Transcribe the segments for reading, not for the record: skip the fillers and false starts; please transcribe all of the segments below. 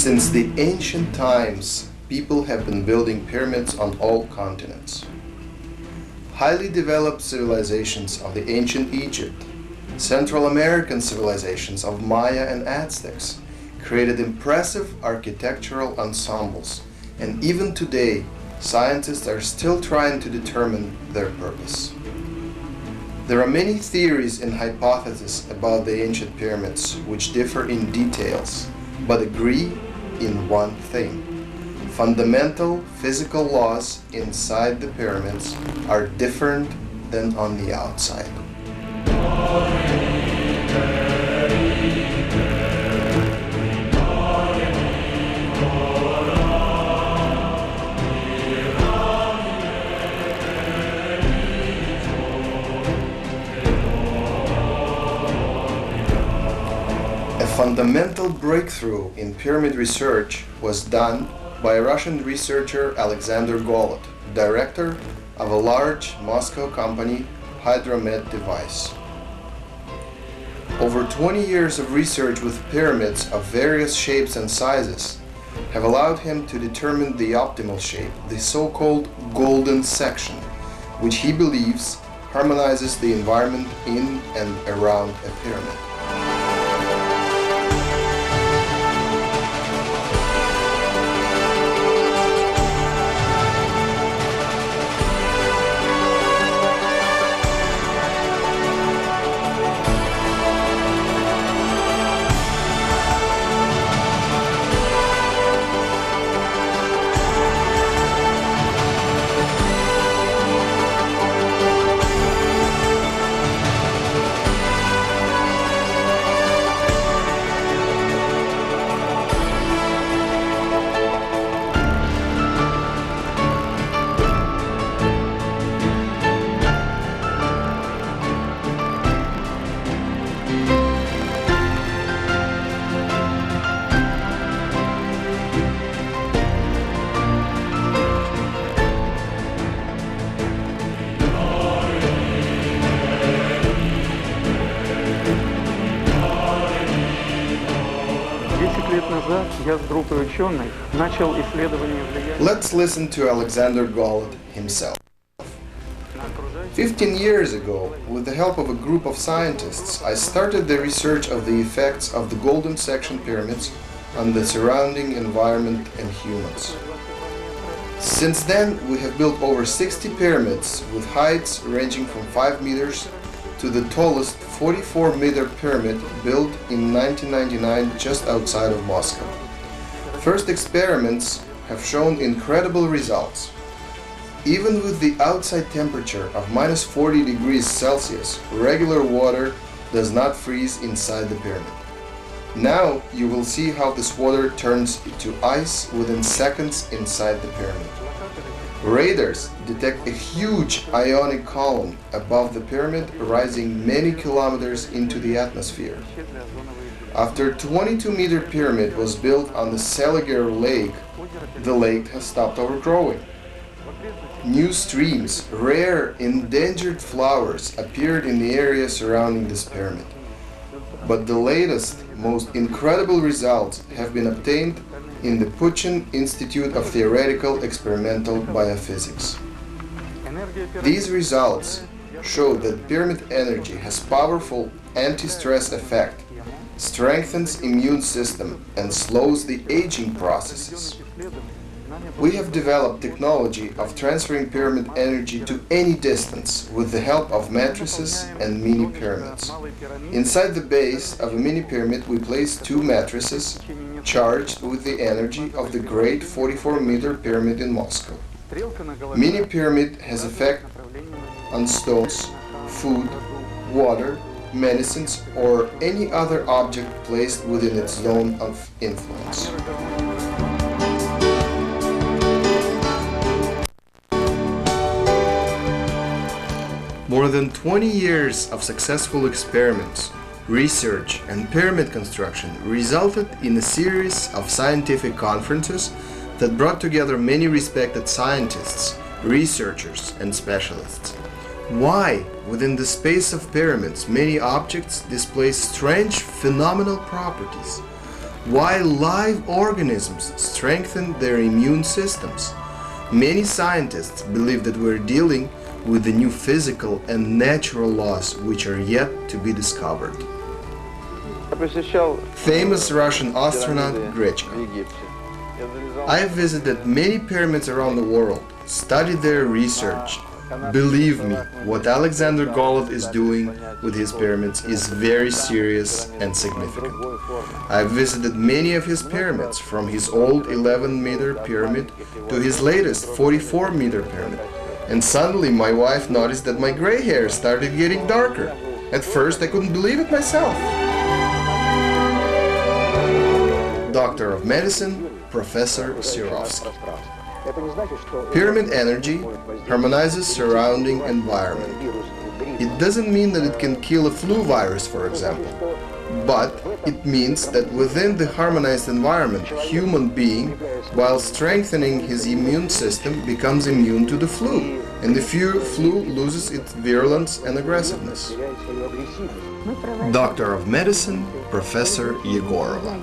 Since the ancient times, people have been building pyramids on all continents. Highly developed civilizations of the ancient Egypt, Central American civilizations of Maya and Aztecs created impressive architectural ensembles, and even today, scientists are still trying to determine their purpose. There are many theories and hypotheses about the ancient pyramids which differ in details, but agree in one thing. Fundamental physical laws inside the pyramids are different than on the outside. A fundamental breakthrough in pyramid research was done by Russian researcher Alexander Golod, director of a large Moscow company, Hydromet Device. Over 20 years of research with pyramids of various shapes and sizes have allowed him to determine the optimal shape, the so-called golden section, which he believes harmonizes the environment in and around a pyramid. Let's listen to Alexander Golod himself. 15 years ago, with the help of a group of scientists, I started the research of the effects of the golden section pyramids on the surrounding environment and humans. Since then, we have built over 60 pyramids with heights ranging from 5 meters to the tallest 44-meter pyramid built in 1999 just outside of Moscow. First experiments have shown incredible results. Even with the outside temperature of minus 40 degrees Celsius, regular water does not freeze inside the pyramid. Now you will see how this water turns into ice within seconds inside the pyramid. Radars detect a huge ionic column above the pyramid rising many kilometers into the atmosphere. After a 22-meter pyramid was built on the Seliger Lake, the lake has stopped overgrowing. New streams, rare, endangered flowers appeared in the area surrounding this pyramid. But the latest, most incredible results have been obtained in the Puchin Institute of Theoretical Experimental Biophysics. These results show that pyramid energy has powerful anti-stress effect, strengthens immune system, and slows the aging processes. We have developed technology of transferring pyramid energy to any distance with the help of matrices and mini pyramids. Inside the base of a mini pyramid we place two matrices charged with the energy of the great 44-meter pyramid in Moscow. Mini pyramid has effect on stones, food, water, medicines, or any other object placed within its zone of influence. More than 20 years of successful experiments, research, and pyramid construction resulted in a series of scientific conferences that brought together many respected scientists, researchers, and specialists. Why, within the space of pyramids, many objects display strange phenomenal properties? Why live organisms strengthen their immune systems? Many scientists believe that we're dealing with the new physical and natural laws which are yet to be discovered. Famous Russian astronaut Grechko. I have visited many pyramids around the world, studied their research. Believe me, what Alexander Golod is doing with his pyramids is very serious and significant. I have visited many of his pyramids, from his old 11-meter pyramid to his latest 44-meter pyramid. And suddenly my wife noticed that my gray hair started getting darker. At first I couldn't believe it myself. Doctor of Medicine, Professor Sirovsky. Pyramid energy harmonizes surrounding environment. It doesn't mean that it can kill a flu virus, for example, but it means that within the harmonized environment, a human being, while strengthening his immune system, becomes immune to the flu, and the flu loses its virulence and aggressiveness. Doctor of Medicine, Professor Yegorova.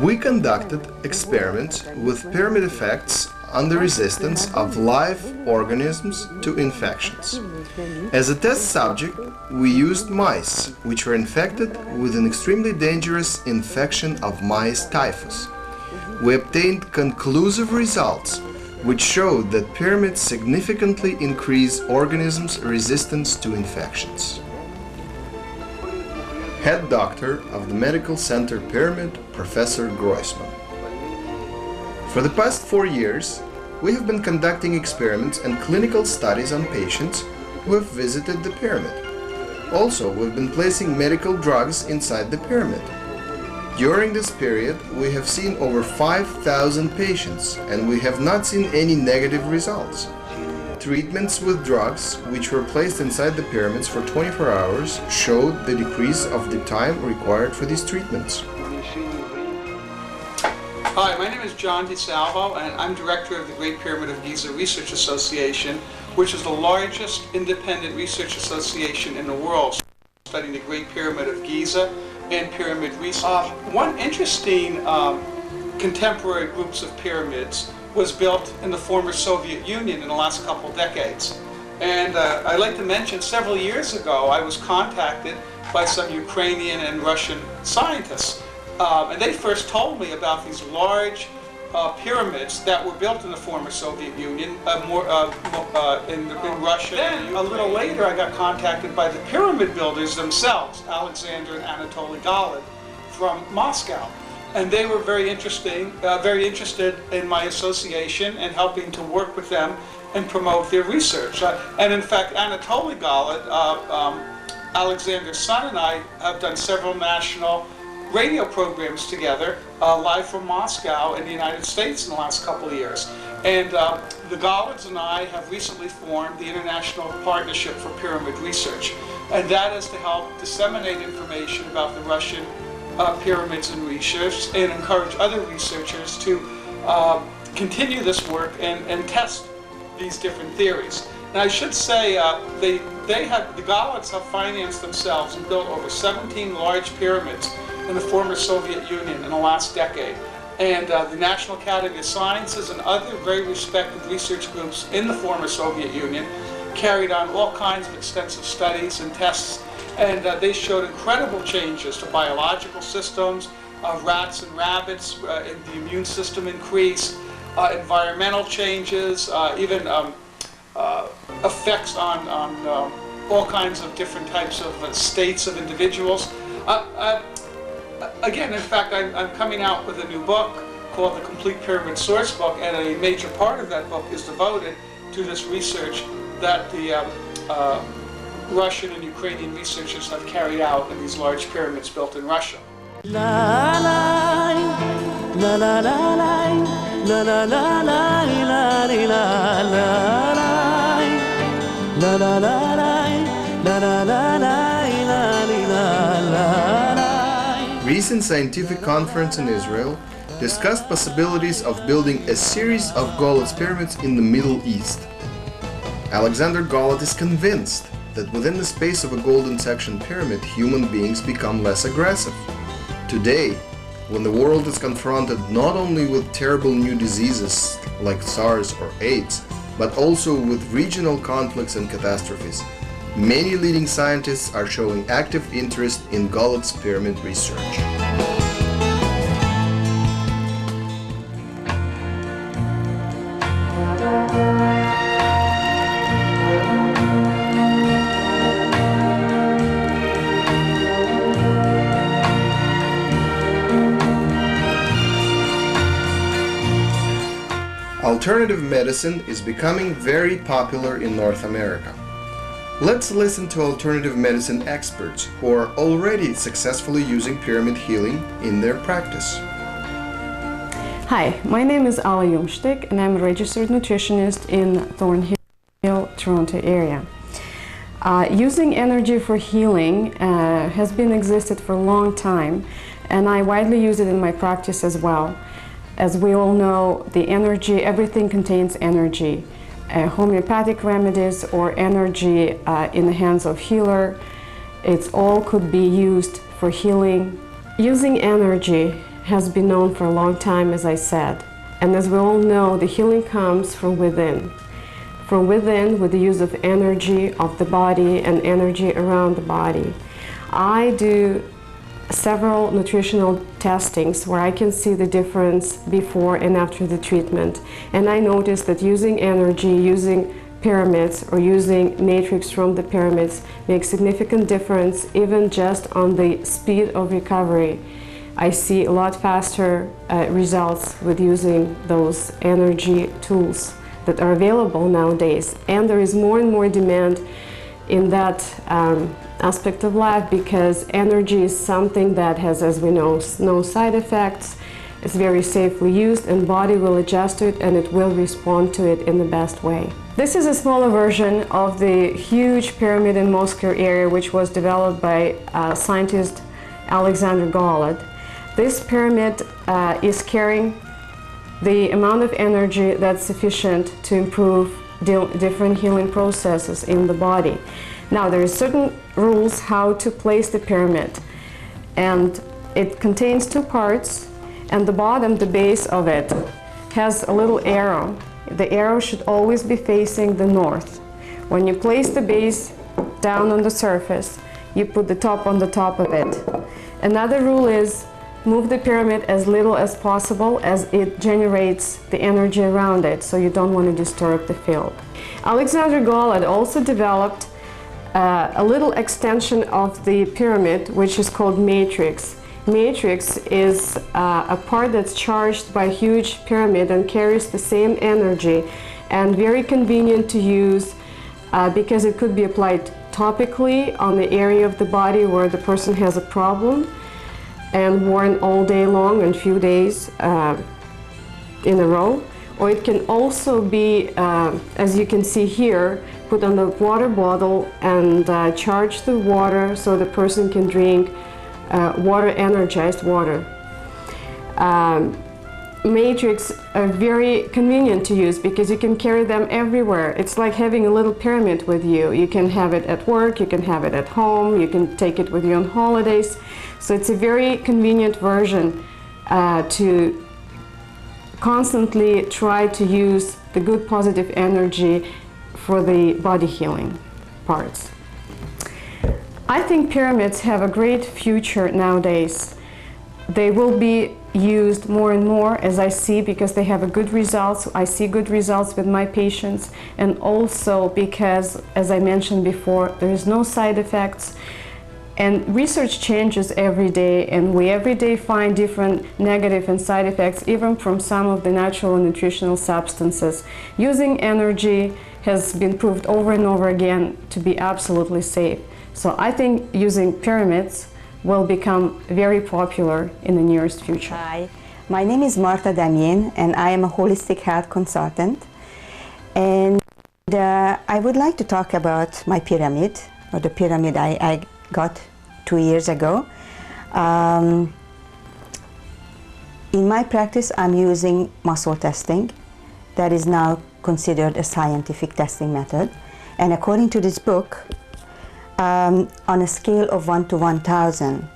We conducted experiments with pyramid effects on the resistance of live organisms to infections. As a test subject, we used mice, which were infected with an extremely dangerous infection of mice typhus. We obtained conclusive results, which showed that pyramids significantly increase organisms' resistance to infections. Head doctor of the Medical Center Pyramid, Professor Groisman. For the past 4 years, we have been conducting experiments and clinical studies on patients who have visited the pyramid. Also, we've been placing medical drugs inside the pyramid. During this period, we have seen over 5,000 patients, and we have not seen any negative results. Treatments with drugs, which were placed inside the pyramids for 24 hours, showed the decrease of the time required for these treatments. Hi, my name is John DeSalvo, and I'm director of the Great Pyramid of Giza Research Association, which is the largest independent research association in the world, studying the Great Pyramid of Giza and pyramid research. One interesting contemporary groups of pyramids was built in the former Soviet Union in the last couple decades. And I'd like to mention, several years ago, I was contacted by some Ukrainian and Russian scientists. And they first told me about these large pyramids that were built in the former Soviet Union, in Russia. Then, a little later, I got contacted by the pyramid builders themselves, Alexander and Anatoly Golod, from Moscow. And they were very interested in my association and helping to work with them and promote their research. And in fact, Anatoly Golod, Alexander's son, and I have done several national radio programs together, live from Moscow in the United States in the last couple of years. And the Golods and I have recently formed the International Partnership for Pyramid Research. And that is to help disseminate information about the Russian pyramids and research, and encourage other researchers to continue this work and test these different theories. Now, I should say the Golods have financed themselves and built over 17 large pyramids in the former Soviet Union in the last decade. And the National Academy of Sciences and other very respected research groups in the former Soviet Union carried on all kinds of extensive studies and tests. And they showed incredible changes to biological systems, rats and rabbits, in the immune system increase, environmental changes, even effects on all kinds of different types of states of individuals. Again, in fact, I'm coming out with a new book called The Complete Pyramid Source Book, and a major part of that book is devoted to this research that the Russian and Ukrainian researchers have carried out in these large pyramids built in Russia. Recent scientific conference in Israel discussed possibilities of building a series of Golod's pyramids in the Middle East. Alexander Golod is convinced that within the space of a golden section pyramid, human beings become less aggressive. Today, when the world is confronted not only with terrible new diseases like SARS or AIDS, but also with regional conflicts and catastrophes, many leading scientists are showing active interest in Golet's pyramid research. Alternative medicine is becoming very popular in North America. Let's listen to alternative medicine experts who are already successfully using pyramid healing in their practice. Hi, my name is Ala Jumstik and I'm a registered nutritionist in Thornhill, Toronto area. Using energy for healing has been existed for a long time, and I widely use it in my practice as well. As we all know, the energy, everything contains energy. Homeopathic remedies or energy in the hands of healer, it's all could be used for healing. Using energy has been known for a long time, as I said. And as we all know, the healing comes from within. From within, with the use of energy of the body and energy around the body. I do several nutritional testings where I can see the difference before and after the treatment. And I noticed that using energy, using pyramids or using matrix from the pyramids makes significant difference even just on the speed of recovery. I see a lot faster results with using those energy tools that are available nowadays. And there is more and more demand in that aspect of life, because energy is something that has, as we know, no side effects. It's very safely used, and body will adjust to it and it will respond to it in the best way. This is a smaller version of the huge pyramid in Moscow area, which was developed by scientist Alexander Golet. This pyramid is carrying the amount of energy that's sufficient to improve different healing processes in the body. Now, there are certain rules how to place the pyramid, and it contains two parts, and the bottom, the base of it, has a little arrow. The arrow should always be facing the north. When you place the base down on the surface, you put the top on the top of it. Another rule is move the pyramid as little as possible, as it generates the energy around it, so you don't want to disturb the field. Alexander Golet also developed a little extension of the pyramid, which is called matrix. Matrix is a part that's charged by a huge pyramid and carries the same energy, and very convenient to use because it could be applied topically on the area of the body where the person has a problem and worn all day long and few days in a row. Or it can also be, as you can see here, put on the water bottle and charge the water so the person can drink water, energized water. Matrix are very convenient to use because you can carry them everywhere. It's like having a little pyramid with you. You can have it at work, you can have it at home, you can take it with you on holidays. So it's a very convenient version to constantly try to use the good positive energy for the body healing parts. I think pyramids have a great future nowadays. They will be used more and more, as I see, because they have a good results. I see good results with my patients, and also because, as I mentioned before, there is no side effects. And research changes every day, and we every day find different negative and side effects, even from some of the natural and nutritional substances. Using energy has been proved over and over again to be absolutely safe. So I think using pyramids will become very popular in the nearest future. Hi, my name is Marta Damien, and I am a holistic health consultant. And I would like to talk about my pyramid, or the pyramid I got 2 years ago. In my practice, I'm using muscle testing. That is now considered a scientific testing method. And according to this book, on a scale of 1 to 1,000,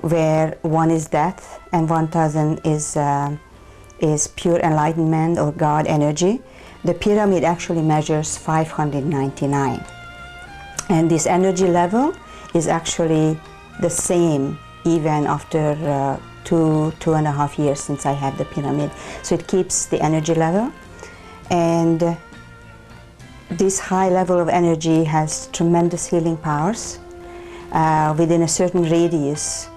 where 1 is death and 1000 is pure enlightenment or God energy. The pyramid actually measures 599. And this energy level is actually the same even after 2.5 years since I have the pyramid. So it keeps the energy level. And this high level of energy has tremendous healing powers. Within a certain radius,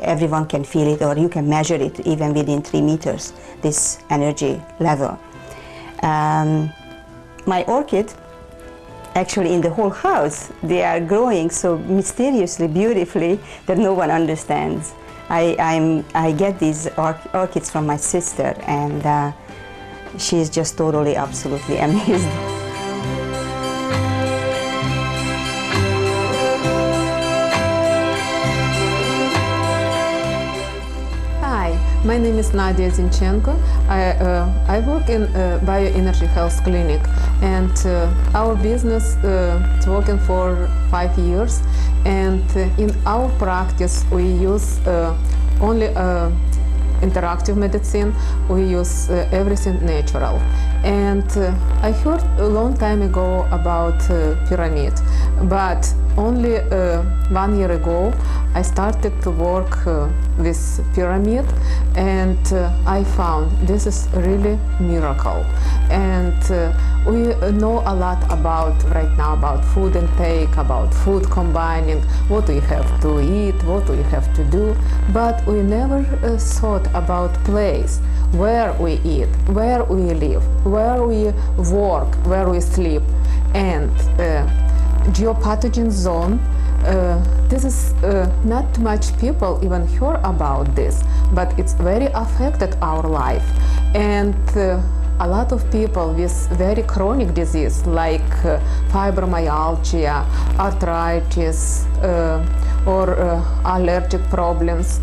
everyone can feel it, or you can measure it even within 3 meters, this energy level. My orchid, actually in the whole house, they are growing so mysteriously, beautifully, that no one understands. I get these orchids from my sister, and she's just totally, absolutely amazed. My name is Nadia Zinchenko. I work in Bioenergy Health Clinic, and our business is working for 5 years. And in our practice, we use only interactive medicine. We use everything natural. And I heard a long time ago about pyramid, but only 1 year ago I started to work with pyramid, and I found this is really miracle. And we know a lot about right now about food intake, about food combining, what we have to eat, what we have to do, but we never thought about place where we eat, where we live, where we work, where we sleep. And geopathogen zone, this is not too much people even hear about this, but it's very affected our life. And a lot of people with very chronic disease like fibromyalgia, arthritis, or allergic problems,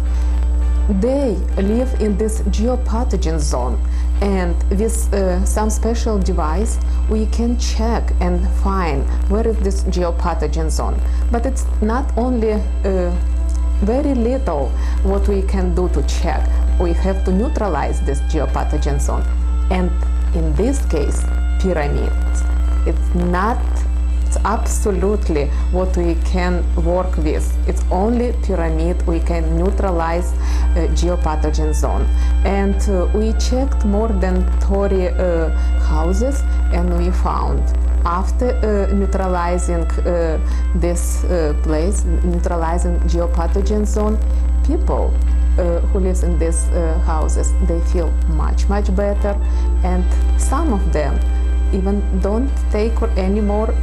they live in this geopathogen zone. And with some special device, we can check and find where is this geopathogen zone. But it's not only very little what we can do to check. We have to neutralize this geopathogen zone. And in this case, pyramids. It's absolutely what we can work with. It's only pyramid we can neutralize geopathogen zone. And we checked more than 30 houses, and we found after neutralizing this place, neutralizing geopathogen zone, people who live in these houses, they feel much better, and some of them even don't take any more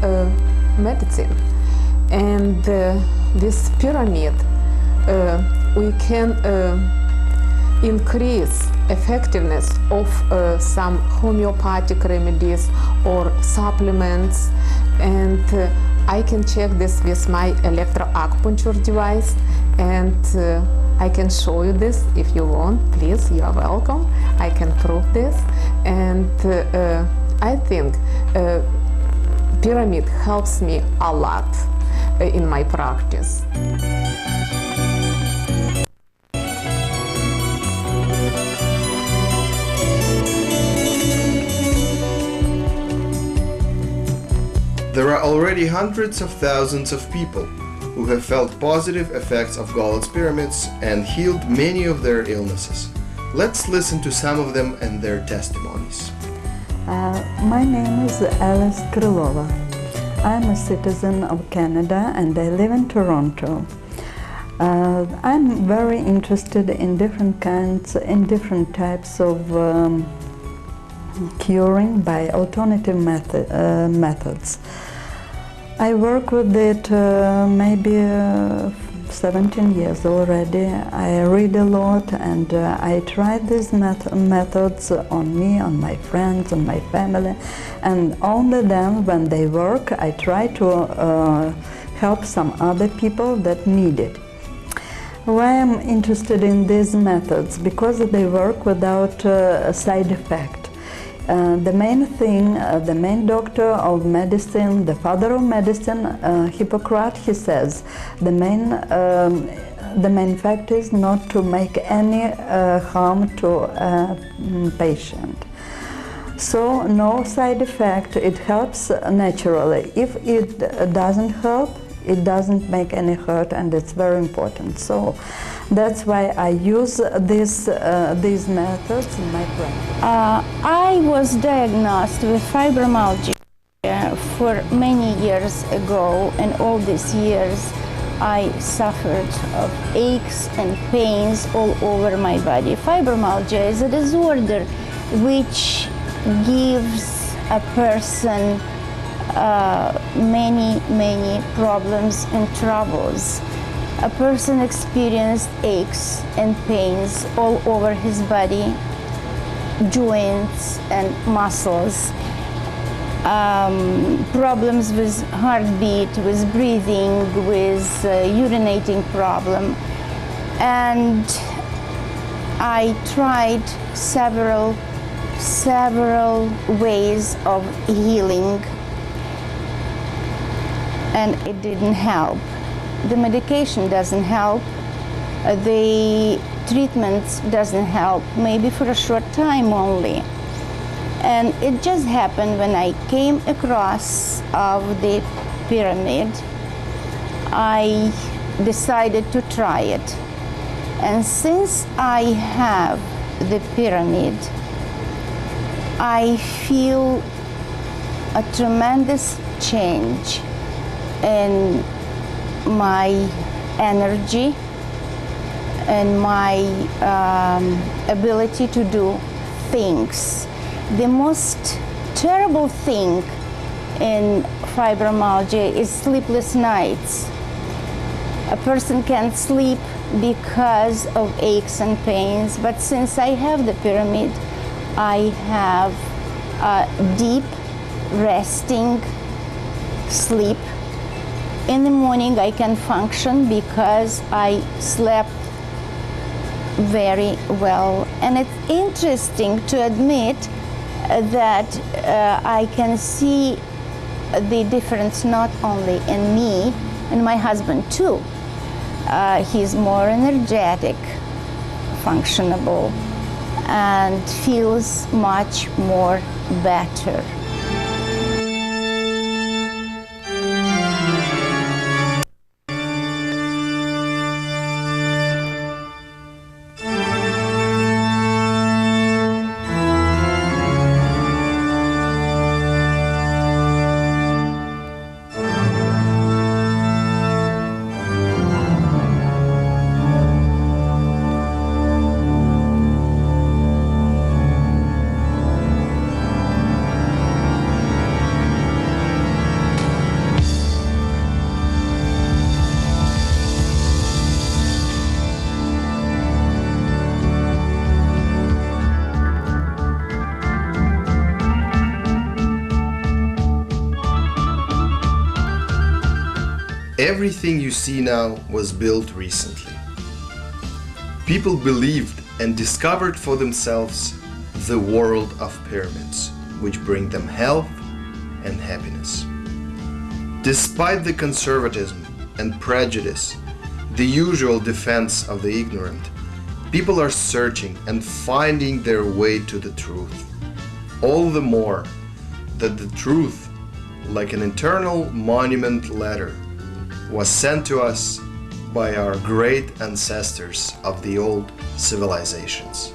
medicine. And this pyramid, we can increase effectiveness of some homeopathic remedies or supplements. And I can check this with my electroacupuncture device, and I can show you this if you want. Please, you are welcome. I can prove this. And I think pyramid helps me a lot in my practice. There are already hundreds of thousands of people who have felt positive effects of Golet's pyramids and healed many of their illnesses. Let's listen to some of them and their testimonies. My name is Alice Krylova. I'm a citizen of Canada and I live in Toronto. I'm very interested in different types of curing by alternative methods. I work with it maybe 17 years already. I read a lot, and I tried these methods on me, on my friends, on my family, and only then, when they work, I try to help some other people that need it. Why I'm interested in these methods? Because they work without a side effect. The main thing, the main doctor of medicine, the father of medicine, Hippocrates, he says, the main fact is not to make any harm to a patient. So no side effect, it helps naturally. If it doesn't help, it doesn't make any hurt, and it's very important. So that's why I use these methods in my practice. I was diagnosed with fibromyalgia for many years ago, and all these years I suffered of aches and pains all over my body. Fibromyalgia is a disorder which gives a person many problems and troubles. A person experienced aches and pains all over his body, joints and muscles, problems with heartbeat, with breathing, with urinating problem. And I tried several ways of healing, and it didn't help. The medication doesn't help, the treatments doesn't help, maybe for a short time only. And it just happened when I came across of the pyramid, I decided to try it. And since I have the pyramid, I feel a tremendous change in my energy and my ability to do things. The most terrible thing in fibromyalgia is sleepless nights. A person can't sleep because of aches and pains, but since I have the pyramid, I have a deep, resting sleep. In the morning I can function because I slept very well. And it's interesting to admit that I can see the difference not only in me, and my husband too. He's more energetic, functionable, and feels much more better. Everything you see now was built recently. People believed and discovered for themselves the world of pyramids, which bring them health and happiness. Despite the conservatism and prejudice, the usual defense of the ignorant, people are searching and finding their way to the truth. All the more that the truth, like an eternal monument letter, was sent to us by our great ancestors of the old civilizations.